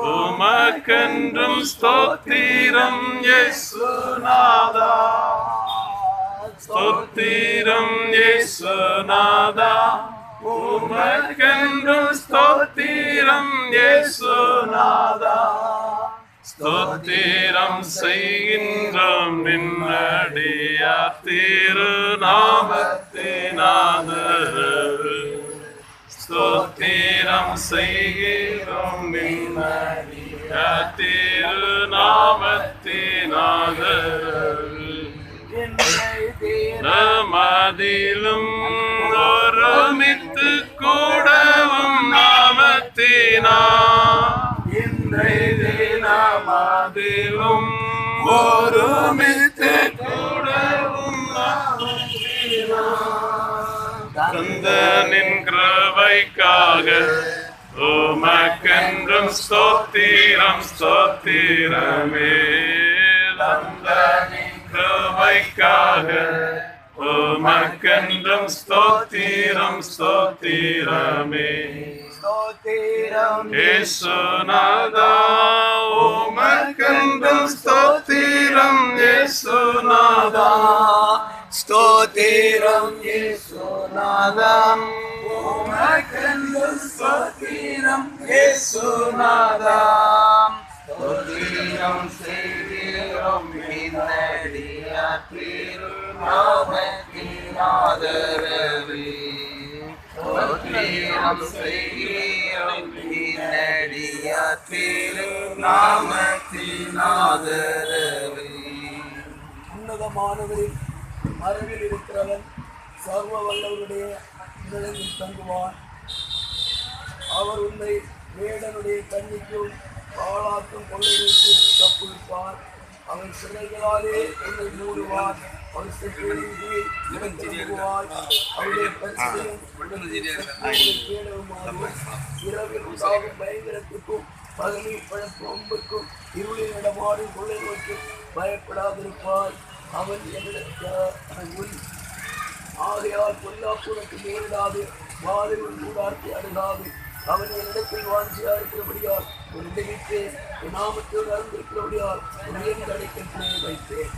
உமக்கென்றும் ஸ்தோத்திரம் இயேசுநாதா, ஸ்தோத்திரம் இயேசுநாதா, உமக்கென்றும் ஸ்தோத்திரம் இயேசுநாதா, ஸ்தோத்திரம் செய்கின்றோம் நின்னடியார் திருநாமத்தினாதரவு, ஸ்தோத்திரம் செய்கின்றோம் நின்னடியார் திருநாமத்தினாதரவு, நமதிலும் ஒருமித்து கூடவும் நாமத்தினார், நமதிலும் ஒருமித்து கூடவும் தந்தனின் கிருபைக்காக உமக்கென்றும் ஸ்தோத்திரம் ஸ்தோத்திரமே, தந்தனின் கிருபைக்காக உமக்கென்றும் ஸ்தோத்திரம் ஸ்தோத்திரமே, இயேசுநாதா, உமக்கென்றும் ஸ்தோத்திரம் இயேசுநாதா, ஸ்தோத்திரம் இயேசுநாதா, உமக்கென்றும் ஸ்தோத்திரம் இயேசுநாதா, ஸ்தோத்திரம் செய்கிறோம் நின்னடியார் திருநாமத்தினாதரவு, ஸ்தோத்திரம் செய்கிறோம் நின்னடியார் திருநாமத்தினாதரவு. உன்னதமானவரின் மறைவில் இருக்கிறவன் சர்வ வல்லவருடைய நிழலில் தங்குவான். அவர் உன்னை வேடனுடைய கண்ணிக்கும் பாழாக்கும் கொள்ளைகளுக்கும் தப்புவிப்பார். அவன் சிறைகளாலே உன்னை மூடுவான். அவன் செப்பேரின் கீழ் தங்குவாய். அவருடைய பரிசுத்தையும் கேடவுமாறும் இரவில் உண்டாகும் பயங்கரத்துக்கும் பகலில் பழப்பொம்புக்கும் இருளில் நடமாடும் கொள்ளை நோய்க்கும் பயப்படாதிருப்பாய். அவன் உன் ஆகையால் பொல்லாப்புனக்கு நேரிடாது, வாதில் கூடார்த்தி அணுகாது. அவன் என்னிடத்தில் வாஞ்சியா இருக்கிறபடியால் ஒரு நினைத்தேன், என் நாமத்தோடு அறிந்திருக்கிறபடியால் என் அடைக்கத்திலே வைத்தேன்.